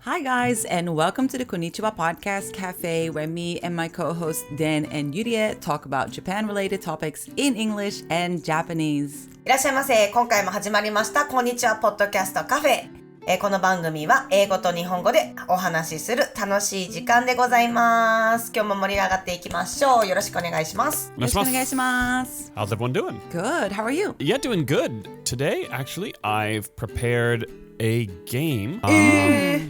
Hi guys, and welcome to the Konnichiwa Podcast Café, where me and my co-hosts Dan and Yurie talk about Japan-related topics in English and Japanese. いらっしゃいませ。今回も始まりましたこんにちはポッドキャストカフェ。この番組は英語と日本語でお話しする楽しい時間でございます。今日も盛り上がっていきましょう。よろしくお願いします。よろしくお願いします。 How's everyone doing? Good, how are you? Yeah, doing good. Today, actually, I've prepared a game.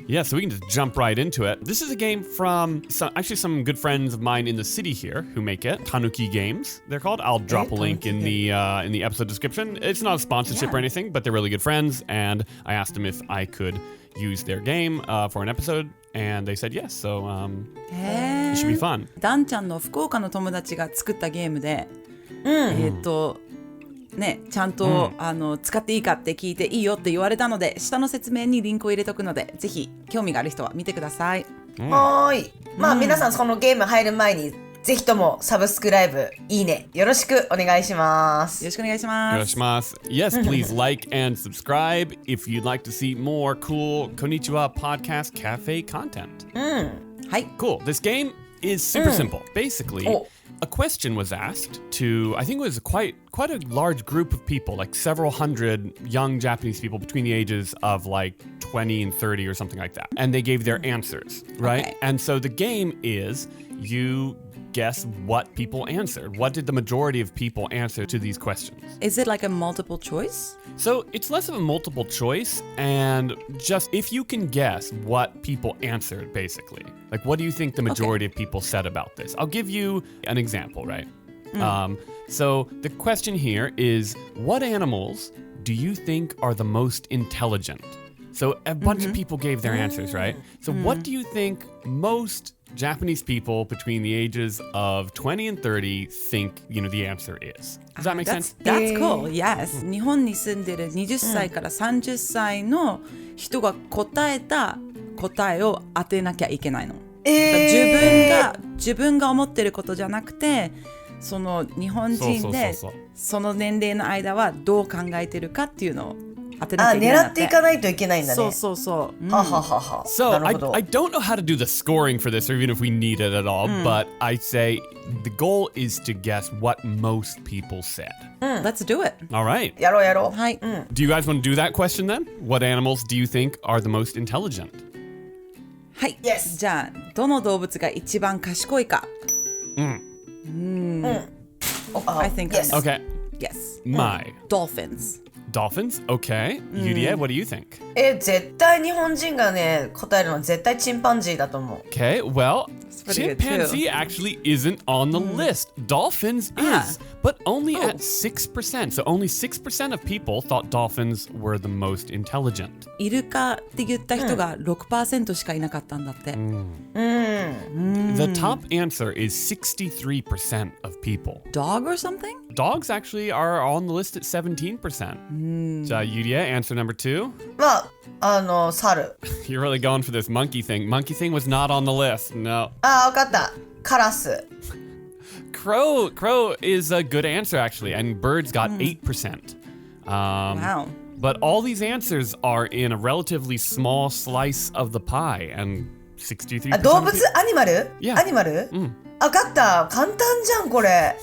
Yeah, so we can just jump right into it. This is a game from some good friends of mine in the city here who make it. Tanuki Games, they're called. I'll drop a link in the episode description. It's not a sponsorship or anything, but they're really good friends, and I asked them if I could use their game for an episode, and they said yes, so it should be fun. ダンちゃんの福岡の友達が作ったゲームで、ちゃんと、使っていいかって聞いていいよって言われたので、下の説明にリンクを入れとくので、ぜひ興味がある人は見てください。はーい。皆さんそのゲーム入る前にぜひともサブスクライブ、いいね、よろしくお願いします。よろしくお願いします。Yes, please like and subscribe if you'd like to see more cool Konnichiwa Podcast Café content. はい。Cool. This game is super simple. Basically, a question was asked to, I think it was quite a large group of people, like several hundred young Japanese people between the ages of like 20 and 30 or something like that. And they gave their answers, right? Okay. And so the game is you guess what people answered. What did the majority of people answer to these questions? Is it like a multiple choice? So it's less of a multiple choice and just if you can guess what people answered, basically. Like, what do you think the majority of people said about this? I'll give you an example, right? So the question here is, what animals do you think are the most intelligent? So a bunch of people gave their answers, right? So what do you think most Japanese people between the ages of 20 and 30 think, the answer is? Does that make sense? That's cool, yes. 日本に住んでる20歳から30歳の人が答えた答えを当てなきゃいけないの。自分が思ってることじゃなくて、その日本人でその年齢の間はどう考えてるかっていうのを当てなきゃいけないんだって。狙っていかないといけないんだね。そう。So I don't know how to do the scoring for this, or even if we need it at all, but I say the goal is to guess what most people said. Let's do it. All right. やろう。はい。Do you guys want to do that question then? What animals do you think are the most intelligent? はい。Yes. じゃあ、どの動物が一番賢いか。I think I know. Okay. Yes. Dolphins. Dolphins? Okay. Yurie, what do you think? 絶対日本人がね、答えるのは絶対チンパンジーだと思う。Okay, well, chimpanzee actually isn't on the list. Dolphins is, but only at 6%. So only 6% of people thought dolphins were the most intelligent. イルカって言った人が 6% しかいなかったんだって。The top answer is 63% of people. Dog or something? Dogs actually are on the list at 17%. So, Yuria, answer number 2? 猿。You're really going for this monkey thing. Monkey thing was not on the list. No. わかった。カラス。Crow is a good answer, actually. And birds got 8%. Wow. But all these answers are in a relatively small slice of the pie. And 63%. 動物アニマル Yeah. アニマルわかった。簡単じゃん、これ。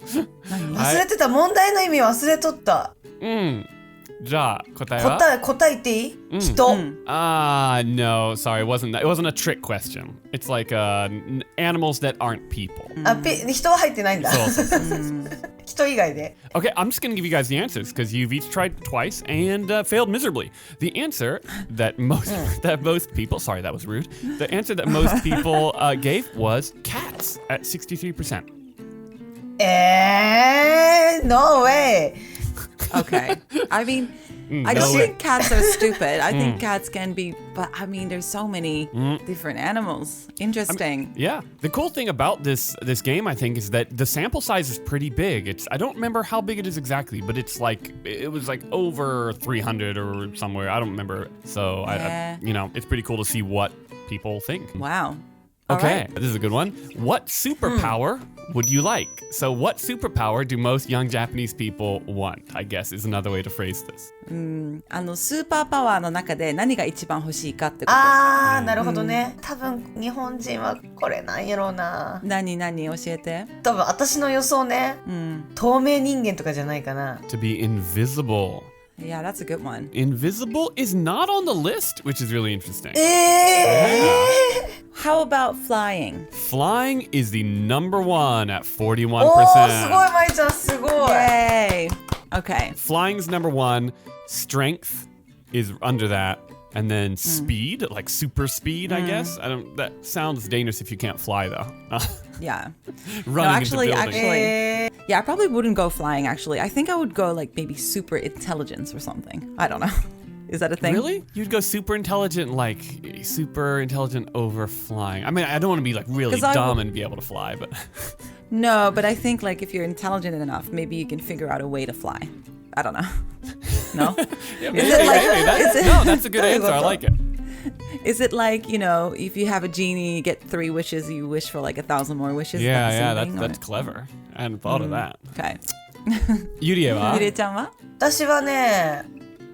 忘れてた。問題の意味忘れとった。じゃあ、答えは？答えていい？人。No, sorry, it wasn't a trick question. It's like animals that aren't people. 人は入ってないんだ。そう。人以外で。Okay, I'm just going to give you guys the answers because you've each tried twice and failed miserably. The answer that most people, sorry, that was rude. The answer that most people gave was cats at 63%. No way. Okay. I mean, I don't think cats are stupid. I think cats can be, but I mean, there's so many different animals. Interesting. Yeah. The cool thing about this game, I think, is that the sample size is pretty big. I don't remember how big it is exactly, but it was like over 300 or somewhere. I don't remember. So, it's pretty cool to see what people think. Wow. Okay, this is a good one. What superpower would you like? So what superpower do most young Japanese people want? I guess is another way to phrase this. スーパーパワーの中で何が一番欲しいかってこと。あー、なるほどね。多分日本人はこれなんやろうな。何教えて。多分私の予想ね、透明人間とかじゃないかな。To be invisible. Yeah, that's a good one. Invisible is not on the list, which is really interesting. How about flying? Flying is the number one at 41%. おー、すごい、まいちゃん、すごい。Yay! Okay. Flying's number one. Strength is under that. And then speed, like super speed, I guess. That sounds dangerous if you can't fly, though. Yeah. Running No, into buildings. actually, yeah, I probably wouldn't go flying, actually. I think I would go, like, maybe super intelligence or something. I don't know. Is that a thing? Really? You'd go super intelligent over flying. I mean, I don't want to be, like, really dumb and be able to fly, but... No, but I think, like, if you're intelligent enough, maybe you can figure out a way to fly. I don't know. No? Yeah, maybe, no, that's a good answer. I like it. Is it like, you know, if you have a genie, you get 3 wishes, you wish for like 1,000 more wishes? That's clever. I hadn't thought of that. Okay. ゆりえは？ゆりえちゃんは？私はね、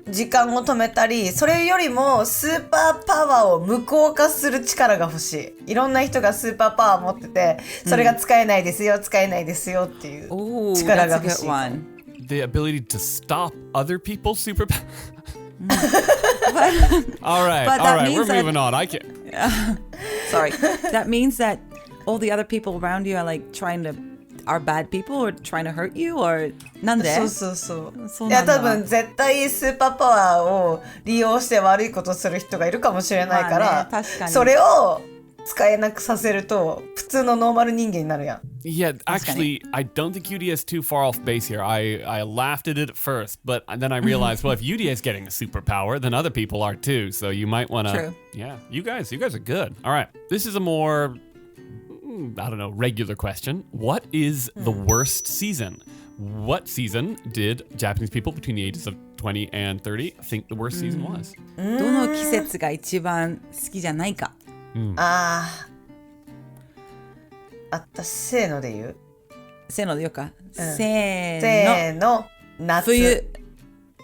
時間を止めたり、それよりもスーパーパワーを無効化する力が欲しい。いろんな人がスーパーパワー持ってて、それが使えないですよ、使えないですよっていう力が欲しい。The ability to stop other people's superpower. all right, we're moving on. I can't. Sorry. That means that all the other people around you are like are bad people or trying to hurt you or なんで？そう。いや、多分絶対スーパーパワーを利用して悪いことする人がいるかもしれないから、それを使えなくさせると普通のノーマル人間になるやん。Yeah, actually, I don't think Yudia is too far off base here. I laughed at it at first, but then I realized, well, if Yudia is getting a superpower, then other people are too. So you might want to... True. Yeah, you guys are good. All right, this is a more, I don't know, regular question. What is the worst season? What season did Japanese people between the ages of 20 and 30 think the worst season was? どの季節が一番好きじゃないか。私せーので言う？せーので言うか。せーの夏。冬。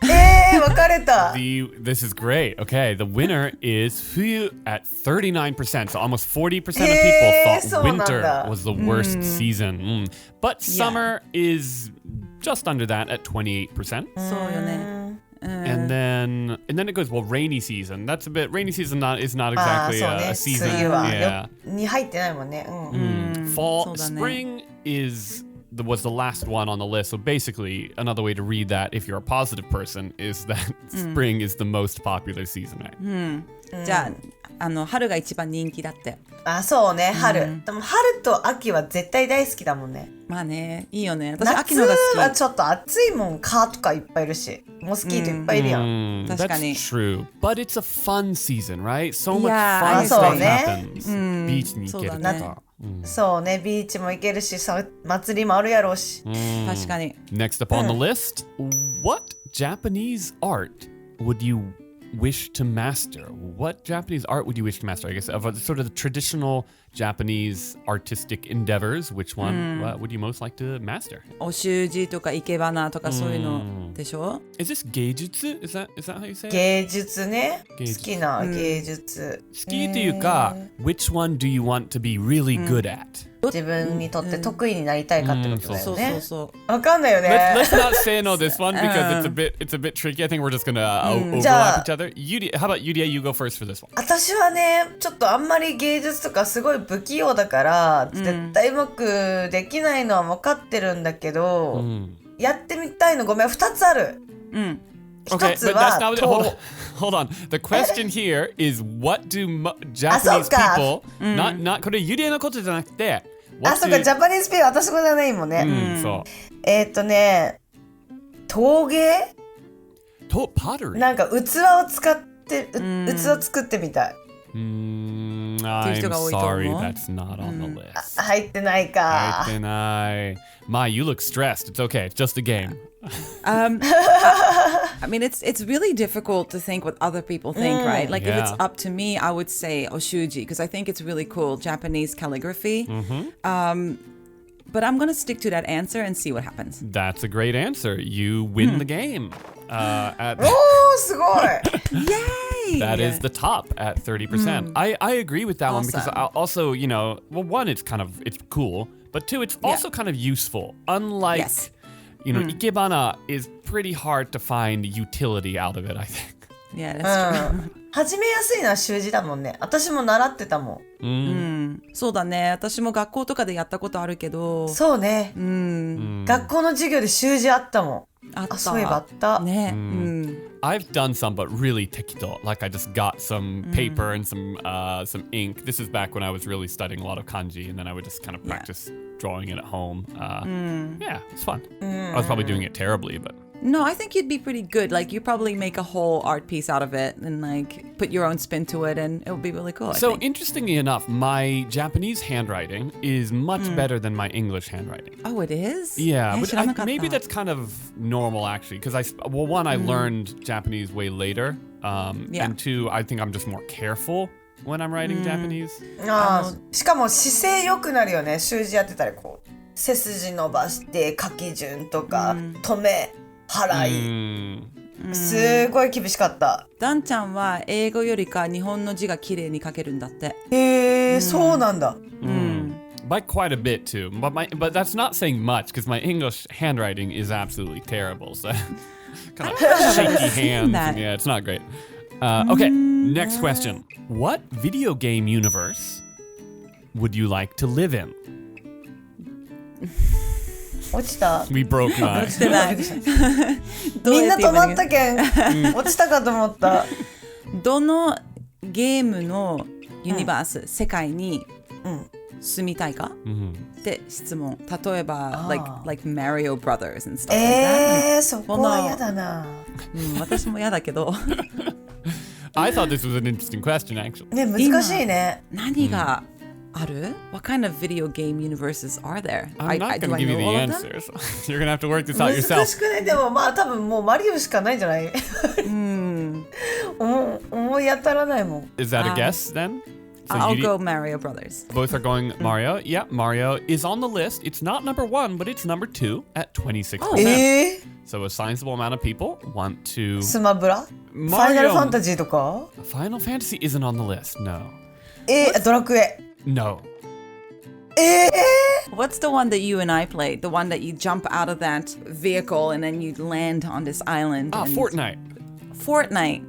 分かれた。This is great. Okay, the winner is Fuyu at 39%. So almost 40% of people thought winter was the worst season. But summer is just under that at 28%. そうよね。And then it goes, well, rainy season. That's a bit, rainy season is not exactly a season. Yeah. に入ってないもんね。Fall, spring was the last one on the list. So basically, another way to read that, if you're a positive person, is that spring is the most popular season, right? じゃあ、春が一番人気だって。そうね、春。でも春と秋は絶対大好きだもんね。まあね、いいよね。私秋のが好き。夏はちょっと暑いもん、蚊とかいっぱいいるし、モスキートいっぱいいるやん。確かに。That's true. But it's a fun season, right? So much fun stuff happens. ビーチに行けるとか。そうね、ビーチも行けるし、祭りもあるやろうし。確かに。Next up on the list, what Japanese art would you wish to master? What Japanese art would you wish to master? I guess of sort of the traditional Japanese artistic endeavors, which one would you most like to master? お習字とか生け花とかそういうのでしょ？ Is this 芸術? Is that how you say it? 芸術ね。好きな芸術。好きというか、which one do you want to be really good at? 自分にとって得意になりたいかってことだよね。わかんないよね。Let's not say no this one because it's a bit tricky. I think we're just gonna overlap each other. How about Yudia? You go first for this one. 私はね、ちょっとあんまり芸術とかすごい不器用だから、絶対うまくできないのは分かってるんだけど、やってみたいのごめん、2つある。Okay, but that's not hold on. The question here is what do Japanese people not これユリエのことじゃなくてそうか、ジャパニーズピー私語じゃないもんね。そう。陶芸？pottery? なんか器を使って器作ってみたい。I'm sorry, that's not on the list. 入ってないか。入ってない。Ma, you look stressed. It's okay. It's just a game. I mean, it's really difficult to think what other people think, right? Like if it's up to me, I would say oshuji because I think it's really cool, Japanese calligraphy. But I'm gonna stick to that answer and see what happens. That's a great answer. You win the game. At すごい Yay! That is the top at 30%. I agree with that one because Awesome. also, you know, well, one, it's cool, but two, it's also kind of useful. Unlike, Yes. you know, ikebana is pretty hard to find utility out of it, I think. Yeah, that's true. 始めやすいのは習字だもんね。私も習ってたもん。そうだね。私も学校とかでやったことあるけど。そうね。学校の授業で習字あったもん。あった。そういえばあった。ね。I've done some, but really tekito. Like I just got some paper and some ink. This is back when I was really studying a lot of kanji, and then I would just kind of practice drawing it at home. Yeah, it's fun. I was probably doing it terribly, but... No, I think you'd be pretty good. Like, you probably make a whole art piece out of it and, like, put your own spin to it, and it would be really cool, I So, think. interestingly enough, my Japanese handwriting is much better than my English handwriting. Oh, it is? Yeah, 知らなかった。 maybe that's kind of normal, actually, because one, I learned Japanese way later, Yeah. and two, I think I'm just more careful when I'm writing Japanese. しかも姿勢良くなるよね。習字やってたらこう背筋伸ばして書き順とか止め払い、すごい厳しかった。ダンちゃんは英語よりか日本の字が綺麗に書けるんだって。へえ、そうなんだ。By quite a bit too, but that's not saying much because my English handwriting is absolutely terrible. So kind of shaky hands. that. Yeah, it's not great. Okay, next question. What video game universe would you like to live in? 落ちた。 We broke mine. 落ちてない。みんな止まったけん。落ちたかと思った。どのゲームのユニバース、世界に住みたいか、って質問。例えば、like Mario Brothers and stuff like that. そこは嫌だな。私も嫌だけど。I thought this was an interesting question, actually. ね、難しいね。何がある? What kind of video game universes are there? I'm not going to do I give you know the all of them? answers. You're going to have to work this out 難 yourself. しくない？でもまあ多分もうマリオしかないんじゃない？思い当たらないもん。 Is that a guess then? So I'll you go Mario Brothers. both are going Mario. Yeah, Mario is on the list. It's not number 1, but it's number 2 at 26%. So a sizable amount of people want to... スマブラ？ファイナルファンタジーとか？ Final Fantasy isn't on the list, no. ドラクエ。No. What's the one that you and I played? The one that you jump out of that vehicle and then you land on this island. Ah, and... Fortnite. Fortnite.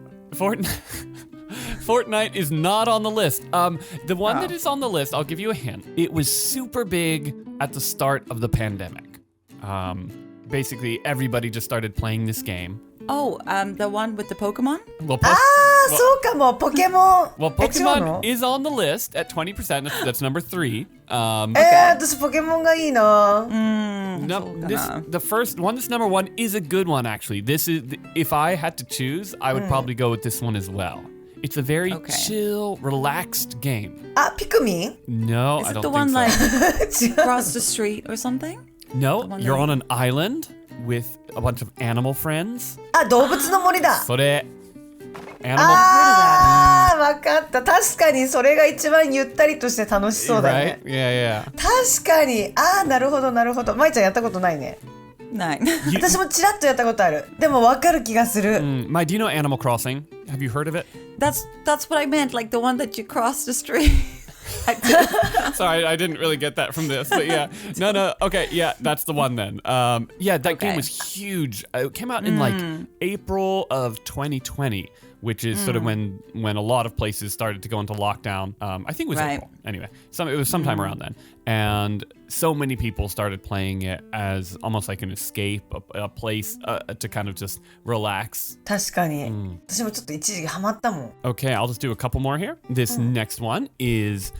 Fortnite is not on the list. The one that is on the list, I'll give you a hint. It was super big at the start of the pandemic. Basically, everybody just started playing this game. Oh, the one with the Pokemon? Well, そうかも、ポケモン。 well, 違うの？ Pokemon is on the list at 20%. That's number 3. 私ポケモンがいいな。The first one, this number 1 is a good one, actually. This is, if I had to choose, I would probably go with this one as well. It's a very chill, relaxed game. あ、ピクミン？ No, Is I it don't the think one so. like 違う。 across the street or something? No, one you're that- on an island with a bunch of animal friends. あ、動物の森だ。それ animal あー、わかった。確かにそれが一番ゆったりとして楽しそうだね。 right? Yeah, yeah. 確かに。あー、なるほどなるほど。まいちゃんやったことないね。 Nine. 私もちらっとやったことある。でもわかる気がする。My, do you know Animal Crossing? Have you heard of it? That's what I meant, like the one that you cross the street. Sorry, I didn't really get that from this, but yeah. No, okay, yeah, that's the one then. Yeah, that game was huge. It came out in like April of 2020, which is sort of when a lot of places started to go into lockdown. I think it was Right. April. Anyway, it was sometime around then. And so many people started playing it as almost like an escape, a place to kind of just relax. 確かに。私もちょっと一時期ハマったもん。 Okay, I'll just do a couple more here. This next one is,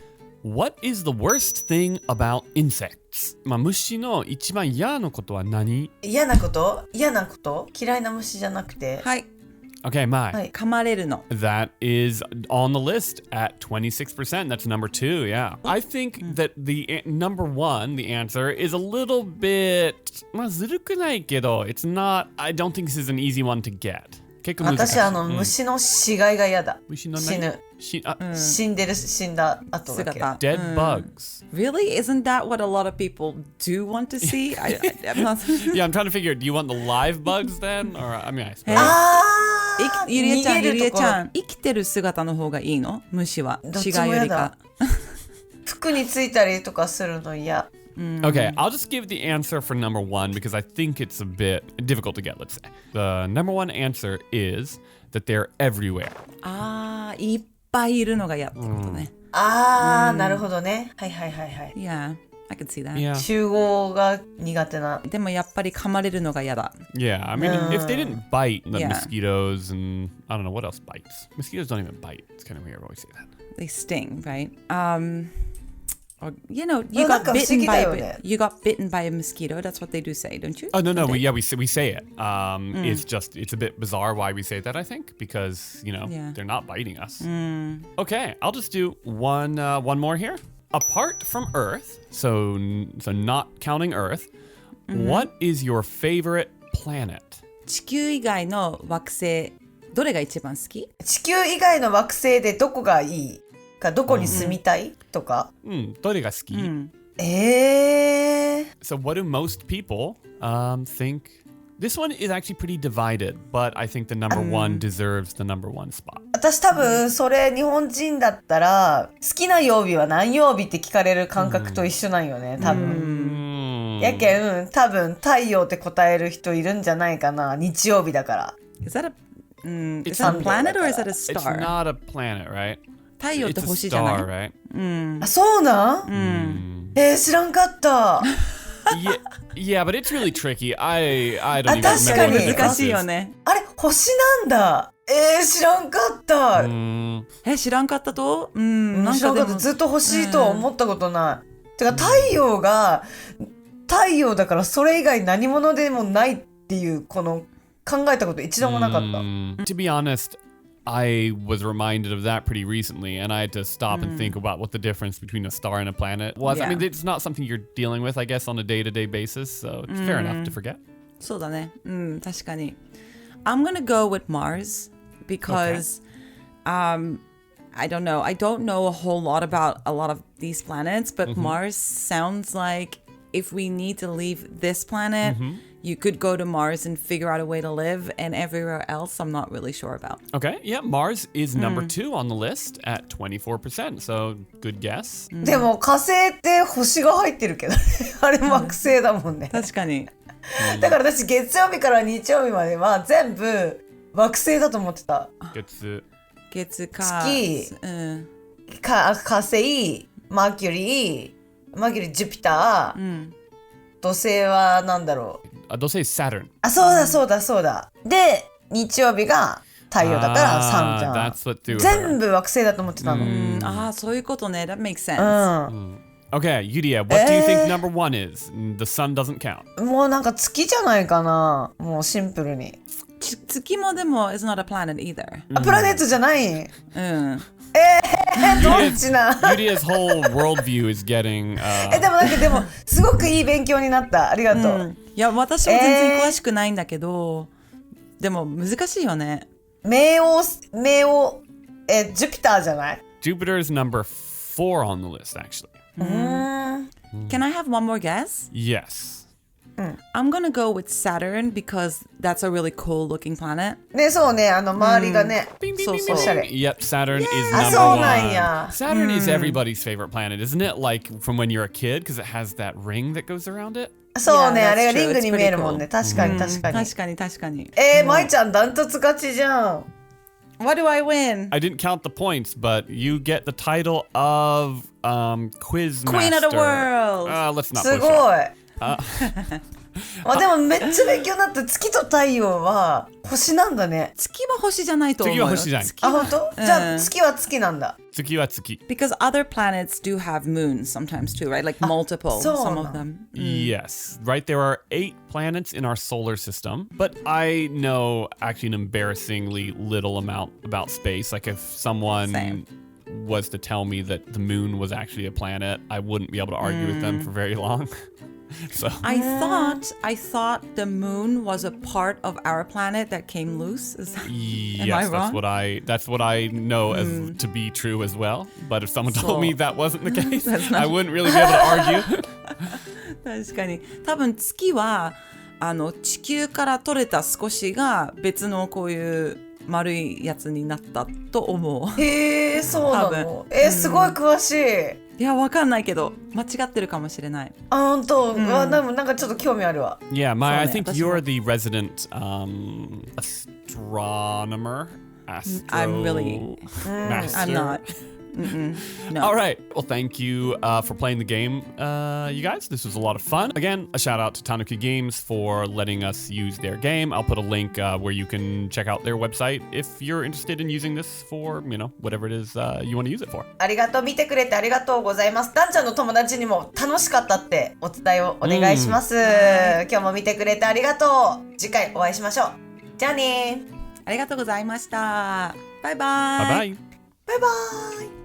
what is the worst thing about insects? まあ、虫の一番嫌なことは何？嫌なこと嫌なこと嫌いな虫じゃなくて。はい。 Okay, Mai. はい。噛まれるの。 That is on the list at 26%. That's number 2, yeah. I think that the number 1, the answer, is a little bit... まあ、ずるくないけど、it's not... I don't think this is an easy one to get. 結構難しい。私虫の死骸が嫌だ。虫の何？死ぬ。死んだ後だけ。姿。 Dead bugs. Really? Isn't that what a lot of people do want to see? I'm not... Yeah, I'm trying to figure. Do you want the live bugs then, or I mean, I suppose. ゆりえちゃん、ゆりえちゃん。ん、生きてる姿の方がいいの？虫は。どっ死ちもやだ骸よりか。服についたりとかするの嫌。Okay, I'll just give the answer for number one because I think it's a bit difficult to get, let's say. The number one answer is that they're everywhere. あー、いっぱいいるのが嫌ってことね。なるほどね。はいはいはいはい。Yeah, I can see that. Yeah. 集合が苦手な。でもやっぱり噛まれるのが嫌だ。 Yeah, I mean, if they didn't bite the Yeah. mosquitoes and I don't know what else bites. Mosquitoes don't even bite. It's kind of weird. I always say that. They sting, right? Or, you know, you なん got か不思議だよね。 bitten by a mosquito. That's what they do say, don't you? Oh no, we say it. It's a bit bizarre why we say that. I think because Yeah. they're not biting us. Okay, I'll just do one more here. Apart from Earth, so not counting Earth, what is your favorite planet? 地球以外の惑星、どれが一番好き？地球以外の惑星でどこがいいか、どこに住みたいとか。どれが好き? So what do most people think? This one is actually pretty divided, but I think the number one deserves the number one spot. 私多分それ日本人だったら好きな曜日は何曜日って聞かれる感覚と一緒なんよね、多分。やけん多分太陽って答える人いるんじゃないかな、日曜日だから。Is that a planet or is that a It's star? not a planet, right? 太陽って It's a 星じゃない star, right? あ、そうなん？知らんかった。Yeah, but it's really tricky. I don't even 確か remember に what the 難 difference しいよ is. ね。あれ、星なんだ。知らんかった。知らんかったと？なん知らんかった。かでもずっと星とは思ったことない。てか太陽が太陽だからそれ以外何者でもないっていうこの考えたこと一度もなかった。To be honest, I was reminded of that pretty recently, and I had to stop and think about what the difference between a star and a planet was. I Yeah. mean, it's not something you're dealing with, I guess, on a day-to-day basis, so it's fair enough to forget. そうだね。確かに。I'm gonna go with Mars because I don't know. I don't know a whole lot about a lot of these planets, but Mars sounds like if we need to leave this planet, you could go to Mars and figure out a way to live, and everywhere else I'm not really sure about. Okay, yeah, Mars is number 2 on the list at 24%, so good guess. でも火星って星が入ってるけどね。あれ惑星だもんね。確かに。だから私月曜日から日曜日までは全部惑星だと思ってた。月火星、マーキュリー、ジュピター、土星はなんだろう。土星 Saturn. あ、そうだ。で、日曜日が太陽だからサンじゃん。 That's what threw her. 全部惑星だと思ってたの。そういうことね。That makes sense. Okay, Yuria, what do you think number 1 is? The sun doesn't count. もうなんか月じゃないかな。もうシンプルに。月もでも is not a planet either. あ、プラネットじゃない？どっちなYuria's whole worldview is getting... でもすごくいい勉強になった。ありがとう。いや、私も全然詳しくないんだけど、でも難しいよね。冥王、ジュピターじゃない？ Jupiter is number 4 on the list, actually. Can I have one more guess? Yes. I'm gonna go with Saturn because that's a really cool looking planet. ね、そうね、周りがね。そうそう。おしゃれ。 Yep, Saturn is あ、 number そう 1. なんや。 Saturn is everybody's favorite planet, isn't it? Like from when you're a kid, because it has that ring that goes around it. そうね、 Yeah, あれが that's リ true. ングに見えるもんね。 It's 確かに。確かに。まいちゃんダントツ勝ちじゃん。What do I win? I didn't count the points, but you get the title of Quiz Queen of the Master. world. Let's not す push ごい。 it. でもめっちゃ勉強になった。月と太陽は星なんだね。月は星じゃないと思うよ。月は星じゃない。あ、本当？じゃあ月は月なんだ。月は月. Because other planets do have moons sometimes too, right? Like multiple, some of them. Yes, right. There are 8 planets in our solar system, but I know actually an embarrassingly little amount about space. Like if someone Same. was to tell me that the moon was actually a planet, I wouldn't be able to argue with them for very long. So I thought the moon was a part of our planet that came loose. Am I yes, wrong? that's what I know as to be true as well. But if someone told me that wasn't the case, I wouldn't really be able to argue. 確かに多分月は地球から取れた少しが別のこういう丸いやつになったと思う。へえ、そうなの。すごい詳しい。いや、わかんないけど間違ってるかもしれない。あ、本当。でもなんかちょっと興味あるわ。Yeah, I think you're the resident astronomer. I'm really master. I'm not. No. All right. Well, thank you for playing the game, you guys. This was a lot of fun. Again, a shout out to Tanuki Games for letting us use their game. I'll put a link where you can check out their website if you're interested in using this for, whatever it is you want to use it for. ありがとう。見てくれてありがとうございます。ダンちゃんの友達にも楽しかったってお伝えをお願いします。今日も見てくれてありがとう。次回お会いしましょう。じゃあね。ありがとうございました。バイバイ。Bye bye. バイバイ。